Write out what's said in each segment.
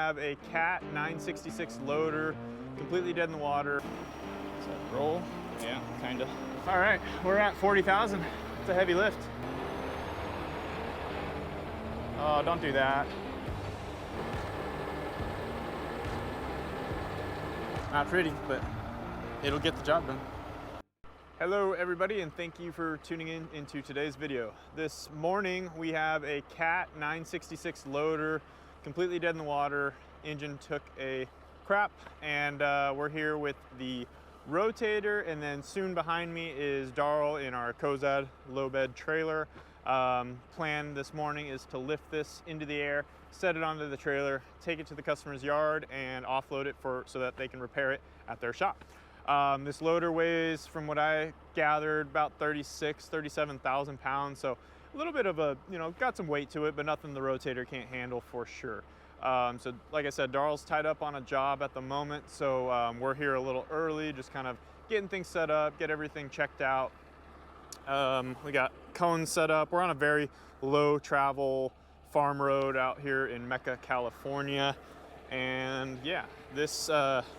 have a Cat 966 loader, completely dead in the water. Does that roll? Yeah, kind of. All right, we're at 40,000. It's a heavy lift. Oh, don't do that. Not pretty, but it'll get the job done. Hello everybody, and thank you for tuning in into today's video. This morning we have a Cat 966 loader, completely dead in the water. Engine took a crap, and we're here with the rotator, and then soon behind me is Darrell in our Kozad low bed trailer. Plan this morning is to lift this into the air, set it onto the trailer, take it to the customer's yard, and offload it so that they can repair it at their shop. This loader weighs, from what I gathered, about 37,000 pounds. So a little bit of a, got some weight to it, but nothing the rotator can't handle for sure. So like I said, Darrell's tied up on a job at the moment. So we're here a little early, just kind of getting things set up, get everything checked out. We got cones set up. We're on a very low travel farm road out here in Mecca, California. And yeah, this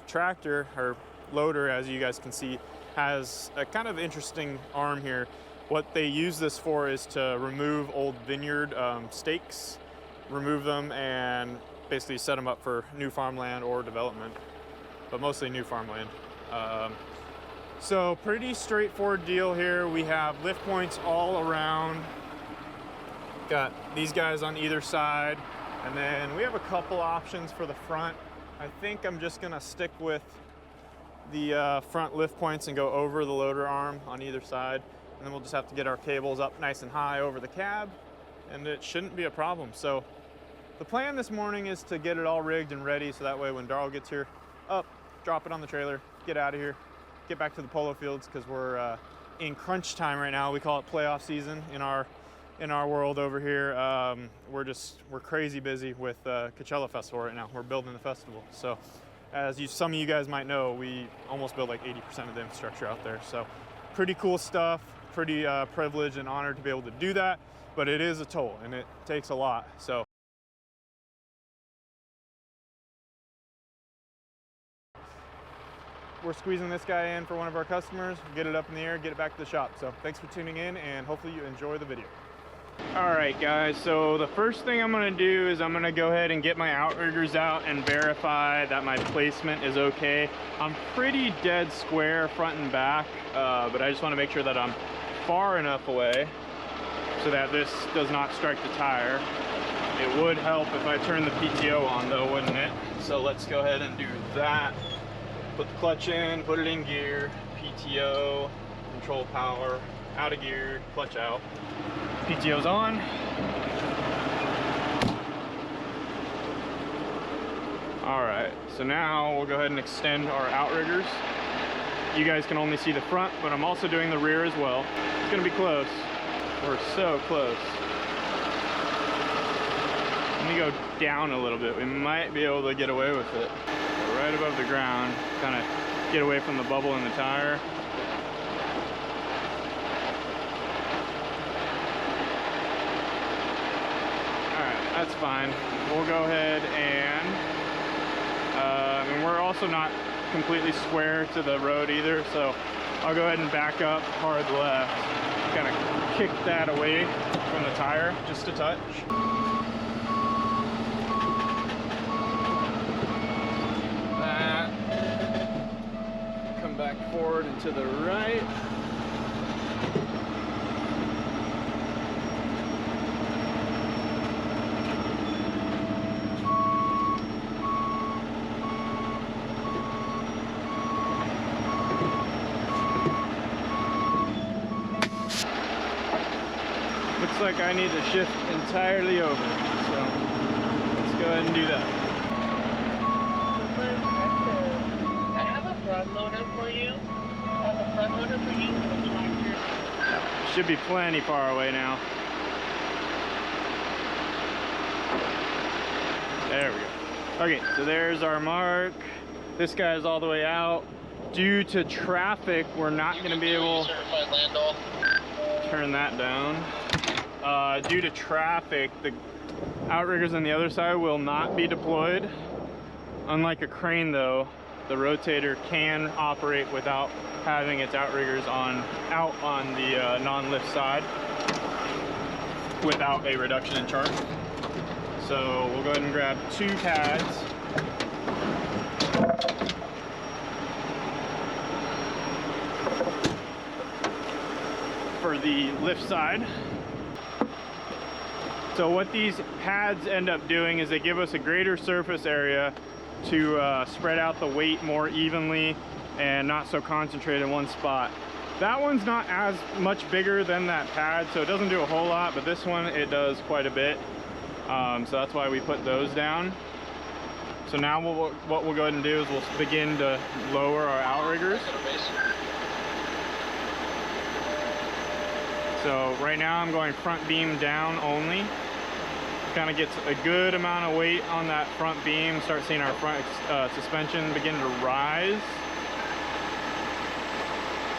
tractor, or loader, as you guys can see, has a kind of interesting arm here. What they use this for is to remove old vineyard stakes, remove them, and basically set them up for new farmland or development, but mostly new farmland. So pretty straightforward deal here. We have lift points all around. Got these guys on either side, and then we have a couple options for the front. I think I'm just gonna stick with the front lift points and go over the loader arm on either side, and then we'll just have to get our cables up nice and high over the cab, and it shouldn't be a problem. So the plan this morning is to get it all rigged and ready, so that way when Darrell gets here, up, drop it on the trailer, get out of here, get back to the polo fields, because we're in crunch time right now. We call it playoff season in our world over here. We're crazy busy with Coachella Festival right now. We're building the festival. So as some of you guys might know, we almost build like 80% of the infrastructure out there. So pretty cool stuff, pretty privileged and honored to be able to do that, but it is a toll and it takes a lot. So we're squeezing this guy in for one of our customers, get it up in the air, get it back to the shop. So thanks for tuning in, and hopefully you enjoy the video. All right guys, so the first thing I'm gonna do is I'm gonna go ahead and get my outriggers out and verify that my placement is okay. I'm pretty dead square front and back, but I just wanna make sure that I'm far enough away so that this does not strike the tire. It would help if I turned the PTO on though, wouldn't it? So let's go ahead and do that. Put the clutch in, put it in gear, PTO, control power, out of gear, clutch out. PTO's on. All right, so now we'll go ahead and extend our outriggers. You guys can only see the front, but I'm also doing the rear as well. It's gonna be close. We're so close. Let me go down a little bit. We might be able to get away with it. Right above the ground, kind of get away from the bubble in the tire. That's fine. We'll go ahead and we're also not completely square to the road either, so I'll go ahead and back up hard left, kind of kick that away from the tire just a touch. That, come back forward and to the right. Looks like I need to shift entirely over, so let's go ahead and do that. I have a front loader for you. Should be plenty far away now. There we go. Okay, so there's our mark. This guy's all the way out. Due to traffic, we're not going to be able to turn that down. Due to traffic, the outriggers on the other side will not be deployed. Unlike a crane though, the rotator can operate without having its outriggers out on the non-lift side without a reduction in charge. So we'll go ahead and grab 2 pads. For the lift side. So what these pads end up doing is they give us a greater surface area to spread out the weight more evenly and not so concentrated in one spot. That one's not as much bigger than that pad, so it doesn't do a whole lot, but this one, it does quite a bit. So that's why we put those down. So now what we'll go ahead and do is we'll begin to lower our outriggers. So right now I'm going front beam down only. Kind of gets a good amount of weight on that front beam. Start seeing our front suspension begin to rise.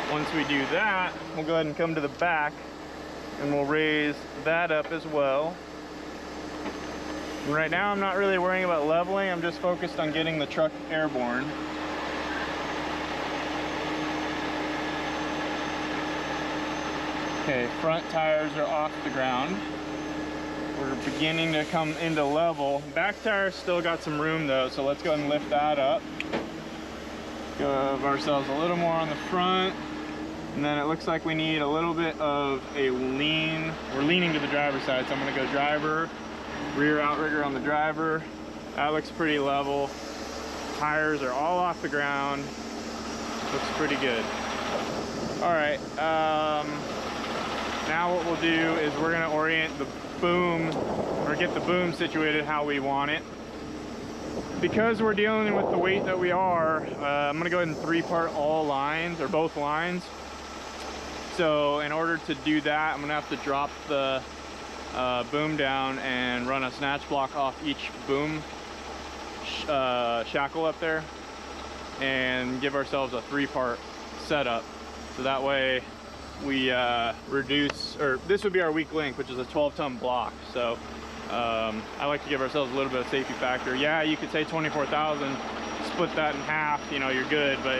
Once we do that, we'll go ahead and come to the back and we'll raise that up as well. And right now I'm not really worrying about leveling. I'm just focused on getting the truck airborne. Okay, front tires are off the ground. We're beginning to come into level. Back tires still got some room though, so let's go ahead and lift that up. Give ourselves a little more on the front. And then it looks like we need a little bit of a lean. We're leaning to the driver's side, so I'm gonna go driver, rear outrigger on the driver. That looks pretty level. Tires are all off the ground. Looks pretty good. All right, now what we'll do is we're gonna orient the boom, or get the boom situated how we want it. Because we're dealing with the weight that we are, I'm gonna go ahead and 3-part all lines, or both lines. So in order to do that, I'm gonna have to drop the boom down and run a snatch block off each boom shackle up there and give ourselves a 3-part setup. So that way we reduce, or this would be our weak link, which is a 12-ton block. So I like to give ourselves a little bit of safety factor. Yeah, you could say 24,000, split that in half, you know, you're good, but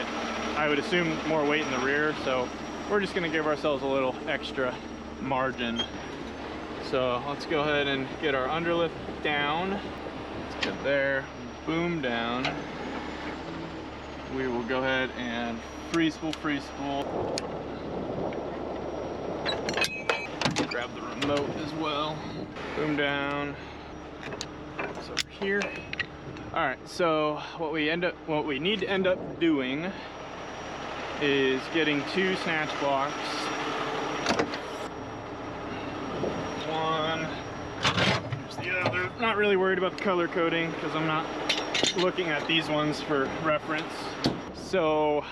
I would assume more weight in the rear, so we're just gonna give ourselves a little extra margin. So let's go ahead and get our underlift down. Let's get there, boom down. We will go ahead and free spool. Grab the remote as well. Boom down. It's over here. All right, so what we need to end up doing is getting 2 snatch blocks. One, here's the other. Not really worried about the color coding because I'm not looking at these ones for reference. So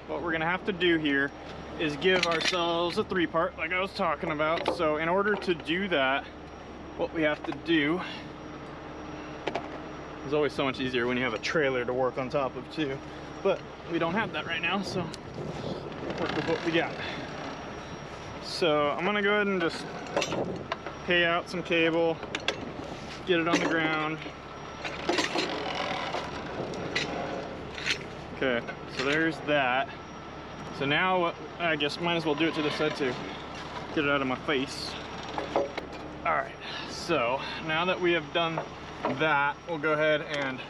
what we're gonna have to do here is give ourselves a 3-part like I was talking about. So in order to do that, what we have to do is always so much easier when you have a trailer to work on top of too. But we don't have that right now, so work with what we got. So I'm gonna go ahead and just pay out some cable, get it on the ground. Okay, so there's that. So now, I guess might as well do it to this side too. Get it out of my face. All right, so now that we have done that, we'll go ahead and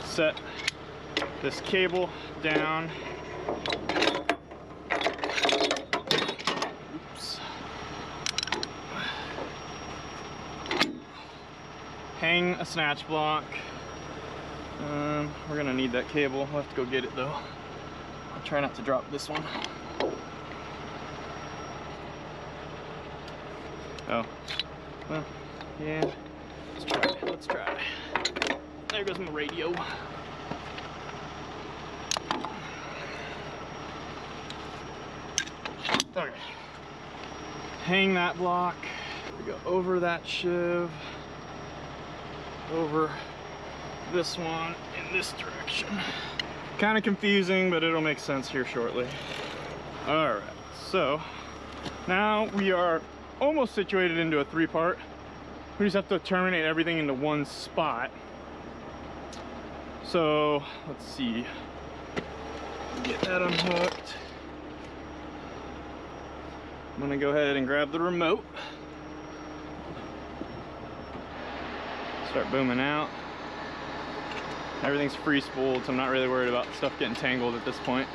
set this cable down. Oops. Hang a snatch block. We're gonna need that cable. We'll have to go get it though. I'll try not to drop this one. Oh, well, yeah. Let's try. There goes my radio. Okay. Hang that block. We go over that shiv, over this one in this direction. Kind of confusing, but it'll make sense here shortly. All right, so now we are almost situated into a 3-part. We just have to terminate everything into one spot. So let's see, get that unhooked. I'm gonna go ahead and grab the remote, start booming out. Everything's free spooled, so I'm not really worried about stuff getting tangled at this point.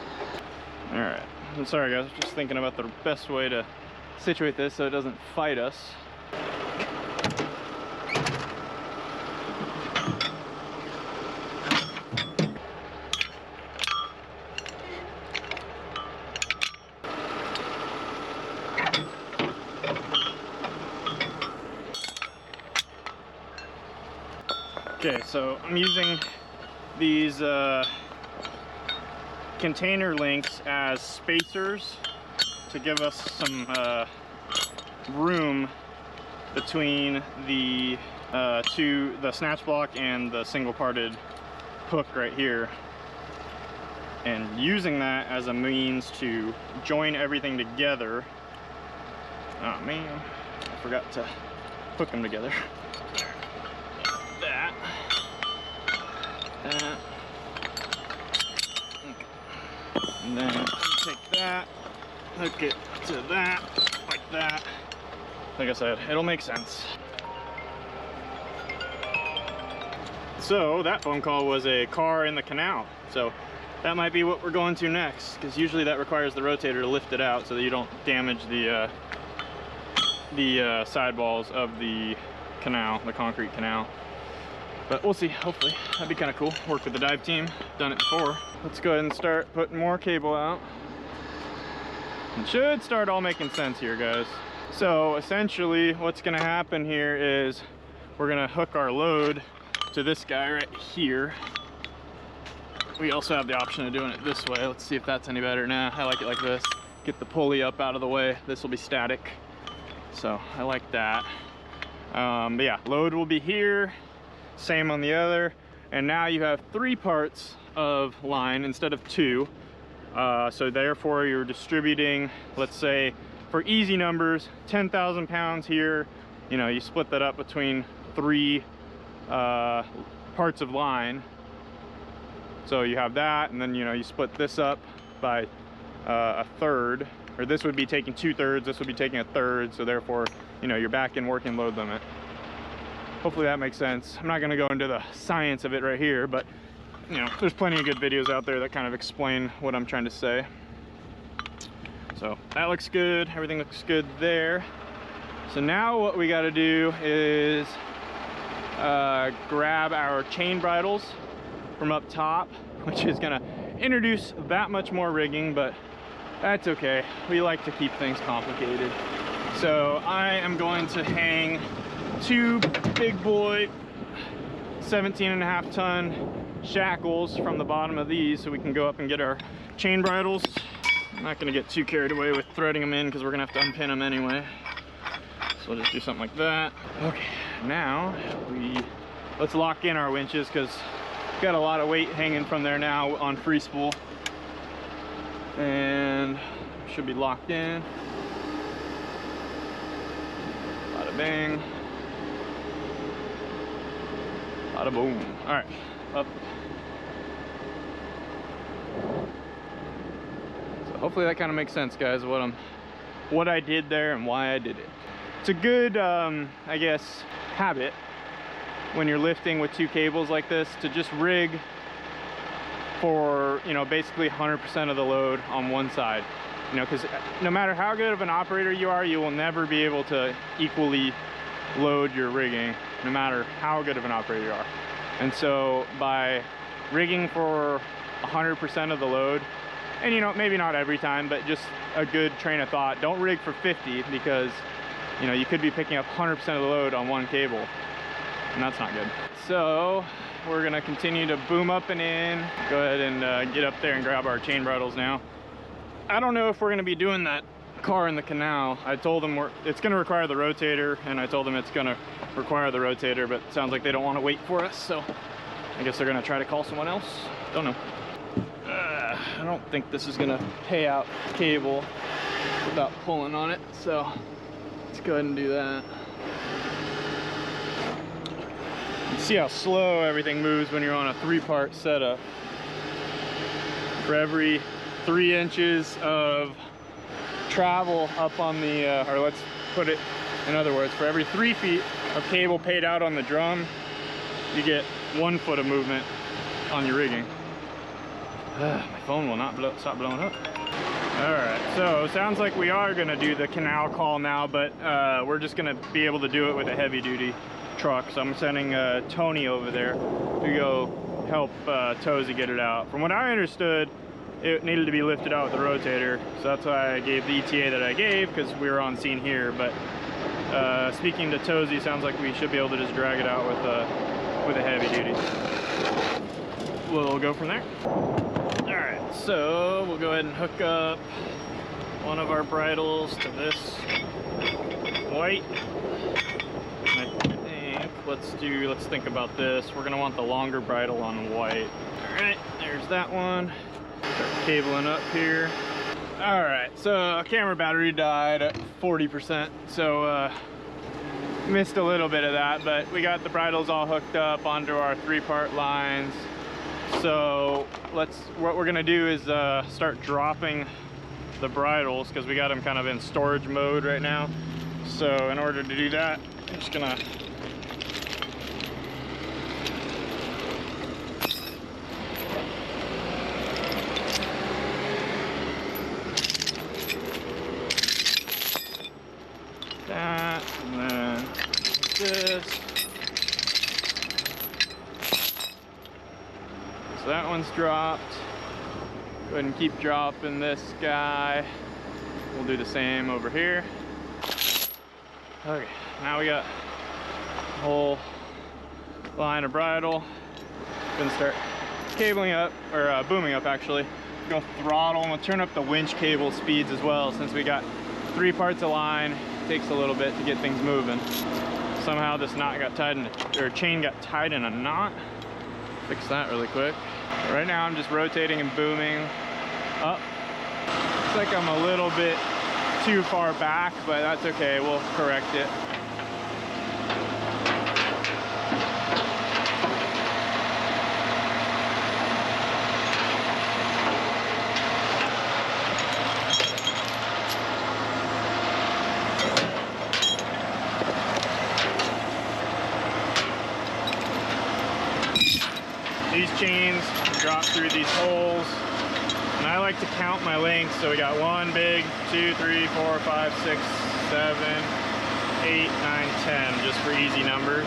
All right, I'm sorry guys, just thinking about the best way to situate this so it doesn't fight us. Okay, so I'm using these container links as spacers to give us some room between the the snatch block and the single parted hook right here, and using that as a means to join everything together. Oh man, I forgot to hook them together. That. Okay. And then take that, hook it to that, like that. Like I said, it'll make sense. So that phone call was a car in the canal. So that might be what we're going to next, because usually that requires the rotator to lift it out so that you don't damage the sidewalls of the canal, the concrete canal. But we'll see, hopefully. That'd be kind of cool. Worked with the dive team, done it before. Let's go ahead and start putting more cable out. It should start all making sense here, guys. So essentially what's gonna happen here is we're gonna hook our load to this guy right here. We also have the option of doing it this way. Let's see if that's any better. Nah, I like it like this. Get the pulley up out of the way. This will be static. So I like that. But yeah, load will be here. Same on the other, and now you have 3 parts of line instead of 2. So therefore you're distributing, let's say for easy numbers, 10,000 pounds here. You know, you split that up between 3 parts of line. So you have that, and then you know you split this up by a third, or this would be taking 2/3, this would be taking 1/3. So therefore, you know, you're back in working load limit. Hopefully that makes sense. I'm not gonna go into the science of it right here, but you know, there's plenty of good videos out there that kind of explain what I'm trying to say. So that looks good, everything looks good there. So now what we gotta do is grab our chain bridles from up top, which is gonna introduce that much more rigging, but that's okay. We like to keep things complicated. So I am going to hang 2 big boy 17.5 ton shackles from the bottom of these so we can go up and get our chain bridles. I'm not going to get too carried away with threading them in because we're going to have to unpin them anyway. So we'll just do something like that. Okay, now let's lock in our winches because we've got a lot of weight hanging from there now on free spool. And should be locked in. Bada bang. Bada boom. All right, up. So hopefully that kind of makes sense, guys, what I did there and why I did it. It's a good, I guess, habit when you're lifting with 2 cables like this to just rig for, you know, basically 100% of the load on one side. You know, because no matter how good of an operator you are, you will never be able to equally load your rigging, no matter how good of an operator you are. And so by rigging for 100% of the load, and you know, maybe not every time, but just a good train of thought, don't rig for 50 because, you know, you could be picking up 100% of the load on one cable, and that's not good. So we're gonna continue to boom up and in. Go ahead and get up there and grab our chain bridles now. I don't know if we're gonna be doing that car in the canal. I told them it's gonna require the rotator, and I told them it's gonna require the rotator, but it sounds like they don't want to wait for us, so I guess they're gonna try to call someone else. Don't know. I don't think this is gonna pay out cable without pulling on it, so let's go ahead and do that. See how slow everything moves when you're on a 3-part setup. For every 3 inches of travel up on the, or let's put it in other words, for every 3 feet of cable paid out on the drum, you get 1 foot of movement on your rigging. My phone will not stop blowing up. All right, so sounds like we are gonna do the canal call now, but we're just gonna be able to do it with a heavy duty truck. So I'm sending Tony over there to go help Tozy get it out. From what I understood, it needed to be lifted out with the rotator. So that's why I gave the ETA that I gave, because we were on scene here. But speaking to Tozy, sounds like we should be able to just drag it out with a heavy duty. We'll go from there. All right, so we'll go ahead and hook up one of our bridles to this white. I think let's think about this. We're gonna want the longer bridle on white. All right, there's that one. Start cabling up here. All right, so camera battery died at 40%, so missed a little bit of that, but we got the bridles all hooked up onto our 3-part lines. So what we're gonna do is start dropping the bridles, because we got them kind of in storage mode right now. So in order to do that, I'm just gonna that, and then this. So that one's dropped. Go ahead and keep dropping this guy. We'll do the same over here. Okay, now we got a whole line of bridle. Gonna start cabling up, or booming up actually. Go throttle, and we'll turn up the winch cable speeds as well, since we got 3 parts of line. It takes a little bit to get things moving. Somehow this knot got tied in, or chain got tied in a knot. Fix that really quick. Right now I'm just rotating and booming up. Looks like I'm a little bit too far back, but that's okay, we'll correct it. These chains drop through these holes, and I like to count my lengths. So we got 1 big, 2, 3, 4, 5, 6, 7, 8, 9, 10, just for easy numbers.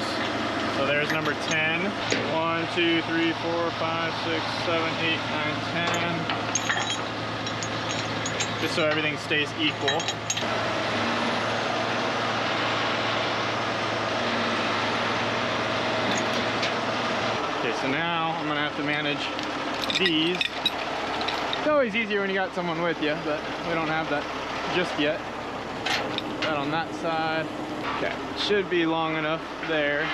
So there's number 10. 1, 2, 3, 4, 5, 6, 7, 8, 9, 10. Just so everything stays equal. So now I'm gonna have to manage these. It's always easier when you got someone with you, but we don't have that just yet. That on that side. Okay, should be long enough there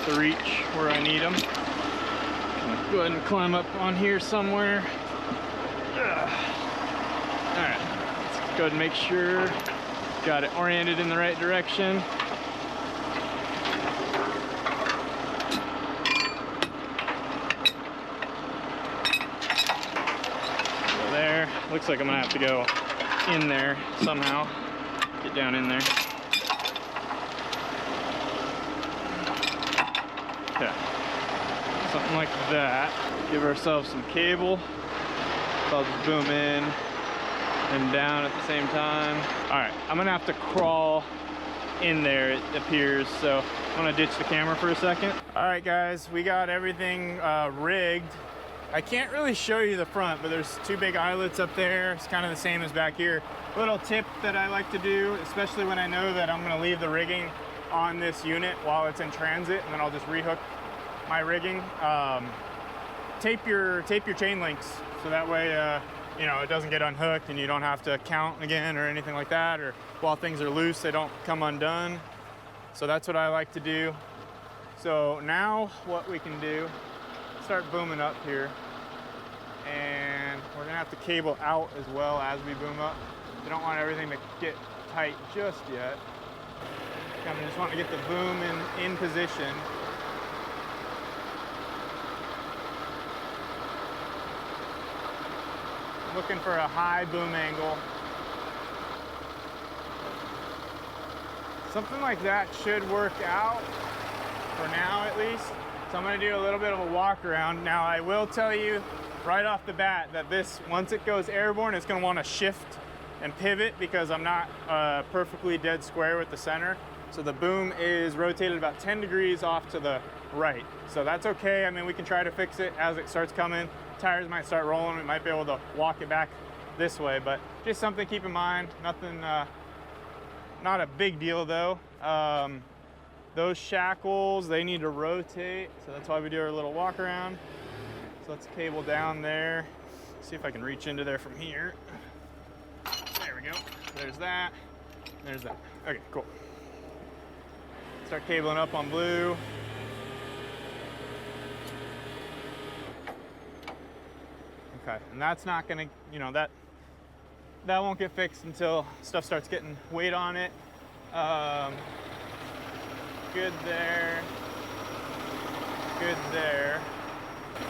to reach where I need them. I'm gonna go ahead and climb up on here somewhere. All right, let's go ahead and make sure got it oriented in the right direction. Looks like I'm gonna have to go in there somehow. Get down in there. Okay. Something like that. Give ourselves some cable. I'll just boom in and down at the same time. All right, I'm gonna have to crawl in there, it appears, so I'm gonna ditch the camera for a second. All right, guys, we got everything rigged. I can't really show you the front, but there's 2 big eyelets up there. It's kind of the same as back here. Little tip that I like to do, especially when I know that I'm gonna leave the rigging on this unit while it's in transit, and then I'll just rehook my rigging. Tape your chain links, so that way you know, it doesn't get unhooked and you don't have to count again or anything like that, or while things are loose, they don't come undone. So that's what I like to do. So now what we can do, start booming up here, and we're gonna have to cable out as well as we boom up. We don't want everything to get tight just yet. Kind of just want to get the boom in position, looking for a high boom angle. Something like that should work out, for now at least. So I'm gonna do a little bit of a walk around. Now I will tell you right off the bat that this, once it goes airborne, it's gonna wanna shift and pivot because I'm not perfectly dead square with the center. So the boom is rotated about 10 degrees off to the right. So that's okay. I mean, we can try to fix it as it starts coming. Tires might start rolling. We might be able to walk it back this way, but just something to keep in mind. Nothing, not a big deal though. Those shackles, they need to rotate. So that's why we do our little walk around. So let's cable down there. See if I can reach into there from here. There we go. There's that. There's that. Okay, cool. Start cabling up on blue. Okay, and that's not gonna, you know, that won't get fixed until stuff starts getting weight on it. Good there. Good there.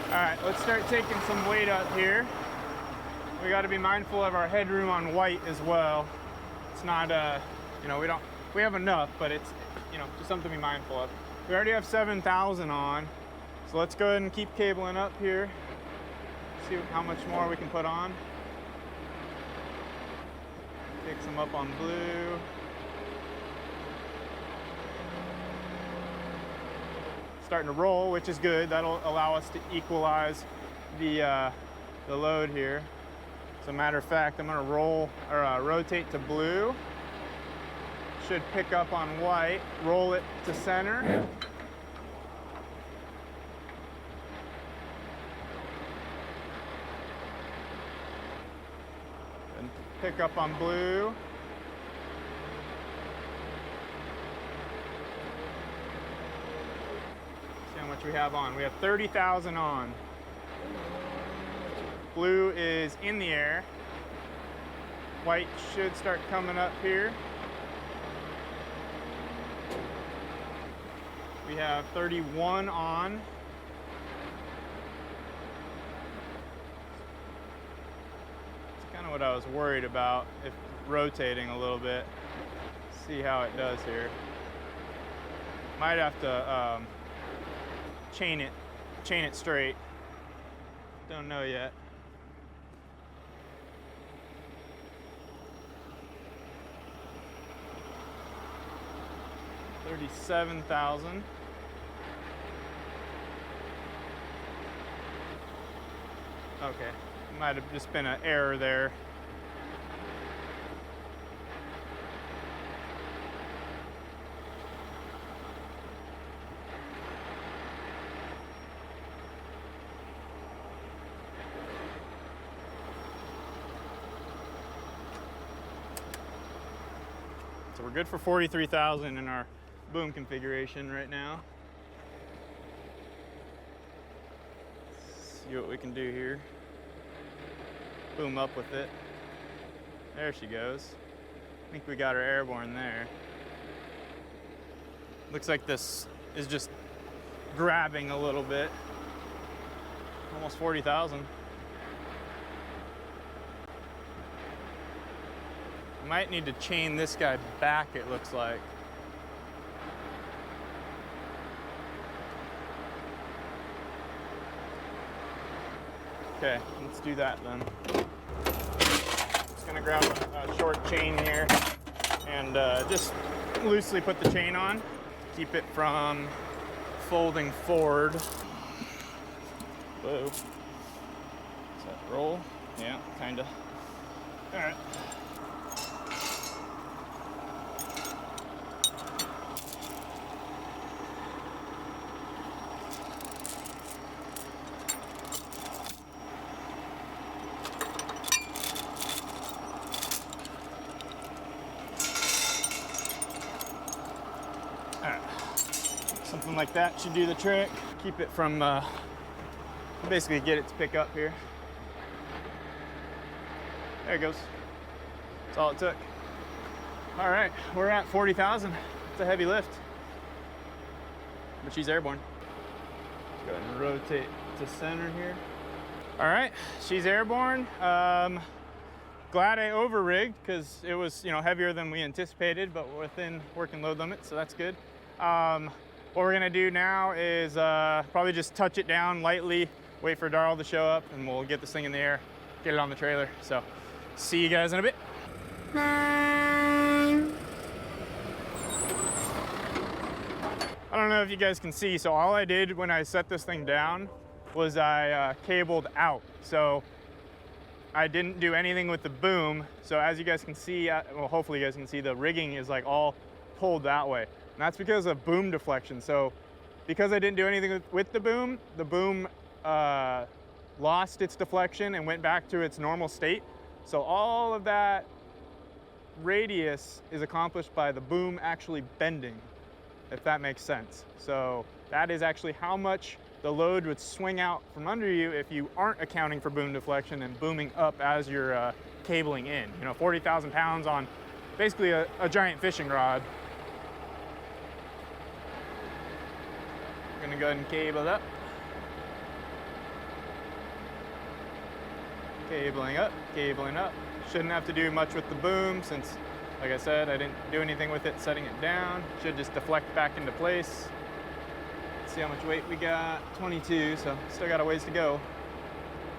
All right, let's start taking some weight up here. We got to be mindful of our headroom on white as well. It's not, you know, we have enough, but it's, you know, just something to be mindful of. We already have 7,000 on, so let's go ahead and keep cabling up here. See how much more we can put on. Pick some up on blue. Starting to roll, which is good. That'll allow us to equalize the load here. As a matter of fact, I'm going to rotate to blue. Should pick up on white. Roll it to center. And pick up on blue. How much we have on. We have 30,000 on. Blue is in the air. White should start coming up here. We have 31 on. It's kind of what I was worried about, if rotating a little bit. See how it does here. Might have to chain it straight. Don't know yet. $37,000. Okay, might have just been an error there. So we're good for 43,000 in our boom configuration right now. Let's see what we can do here. Boom up with it. There she goes. I think we got her airborne there. Looks like this is just grabbing a little bit. Almost 40,000. Might need to chain this guy back, it looks like. Okay, let's do that then. Just gonna grab a short chain here and just loosely put the chain on. Keep it from folding forward. Whoa. Does that roll? Yeah, kinda. All right. Something like that should do the trick. Keep it from, basically get it to pick up here. There it goes. That's all it took. All right, we're at 40,000. It's a heavy lift, but she's airborne. Go ahead and rotate to center here. All right, she's airborne. Glad I over-rigged because it was, heavier than we anticipated, but within working load limits, so that's good. What we're gonna do now is probably just touch it down lightly, wait for Darrell to show up, and we'll get this thing in the air, get it on the trailer. So, see you guys in a bit. I don't know if you guys can see, so all I did when I set this thing down was I cabled out. So I didn't do anything with the boom. So as you guys can see, well, hopefully you guys can see, the rigging is like all pulled that way. And that's because of boom deflection. So because I didn't do anything with the boom lost its deflection and went back to its normal state. So all of that radius is accomplished by the boom actually bending, if that makes sense. So that is actually how much the load would swing out from under you if you aren't accounting for boom deflection and booming up as you're cabling in. 40,000 pounds on basically a giant fishing rod. I'm gonna go ahead and cable up. Cabling up, cabling up. Shouldn't have to do much with the boom since, like I said, I didn't do anything with it setting it down. Should just deflect back into place. Let's see how much weight we got. 22, so still got a ways to go.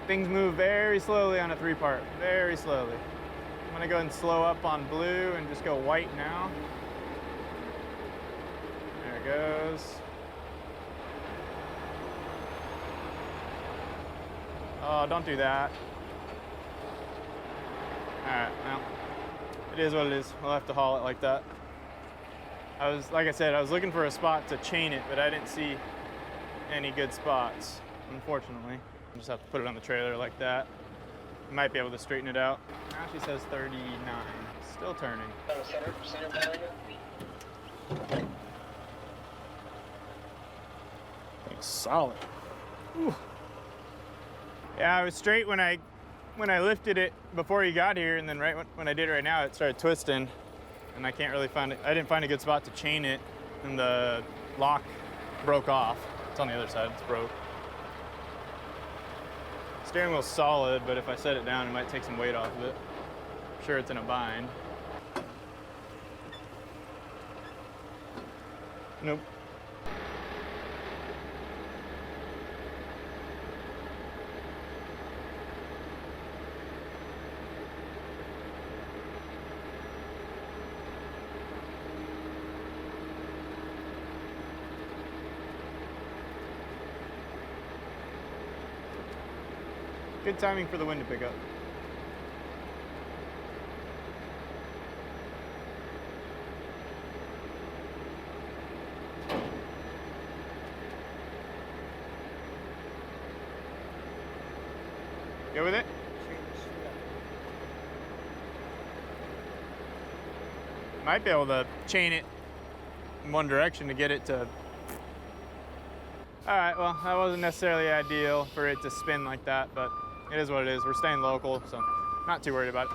Things move very slowly on a 3-part, very slowly. I'm gonna go ahead and slow up on blue and just go white now. There it goes. Oh, don't do that. All right, well, it is what it is. We'll have to haul it like that. Like I said, I was looking for a spot to chain it, but I didn't see any good spots, unfortunately. I'll just have to put it on the trailer like that. I might be able to straighten it out. Now she says 39, still turning. It's solid. Ooh. Yeah, I was straight when I lifted it before you got here, and then right when I did it right now, it started twisting, and I can't really find it. I didn't find a good spot to chain it, and the lock broke off. It's on the other side, it's broke. Steering wheel's solid, but if I set it down, it might take some weight off of it. I'm sure it's in a bind. Nope. Good timing for the wind to pick up. Go with it? Might be able to chain it in one direction to get it to... All right, well, that wasn't necessarily ideal for it to spin like that, but it is what it is. We're staying local, so not too worried about it.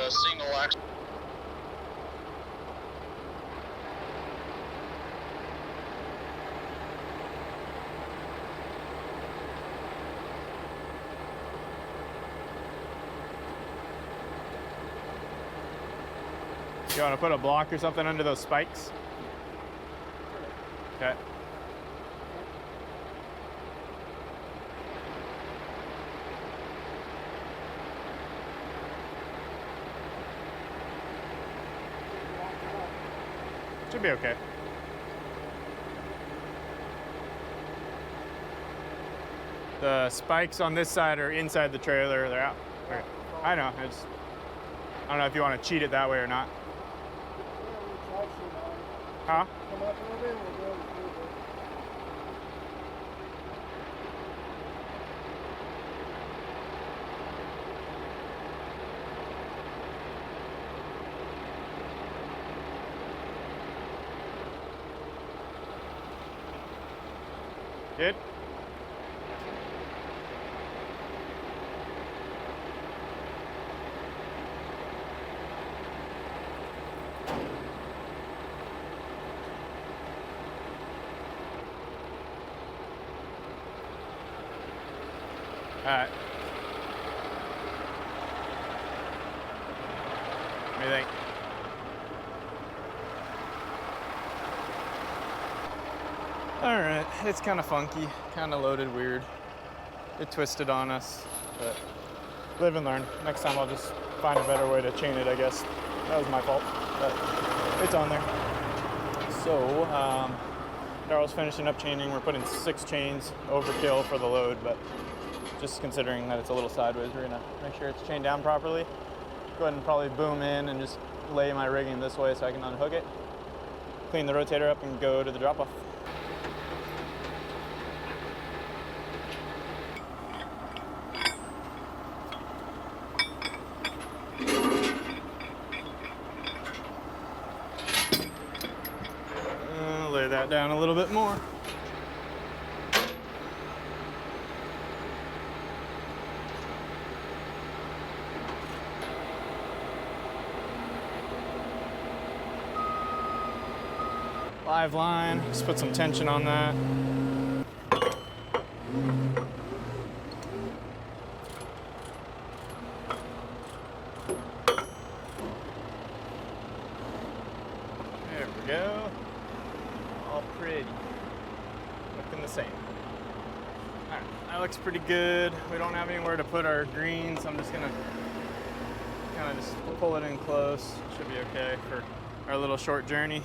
Single axle. You want to put a block or something under those spikes? Okay. Should be okay. The spikes on this side are inside the trailer. They're out. Okay. I know. I don't know if you want to cheat it that way or not. Huh? Come up a little bit, we'll go through the... Good? All right. What do you think? All right, it's kind of funky, kind of loaded weird. It twisted on us, but live and learn. Next time I'll just find a better way to chain it, I guess. That was my fault, but it's on there. So, Daryl's finishing up chaining. We're putting 6 chains, overkill for the load, but just considering that it's a little sideways, we're gonna make sure it's chained down properly. Go ahead and probably boom in and just lay my rigging this way so I can unhook it, clean the rotator up and go to the drop-off. Lay that down a little bit more. Live line, just put some tension on that. There we go. All pretty. Looking the same. All right, that looks pretty good. We don't have anywhere to put our greens. I'm just gonna kind of just pull it in close. Should be okay for our little short journey.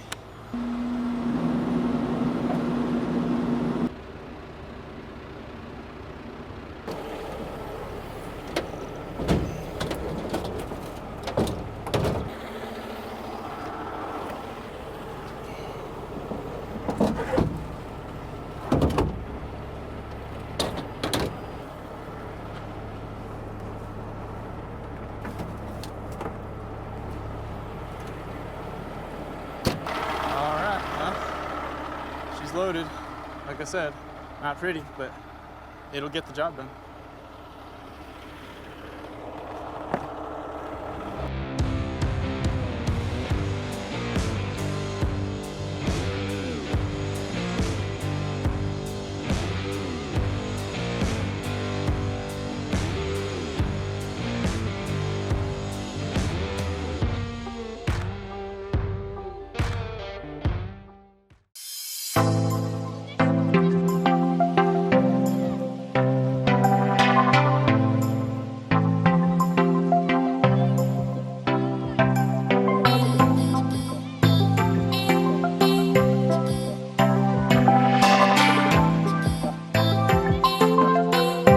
Loaded, like I said, not pretty, but it'll get the job done.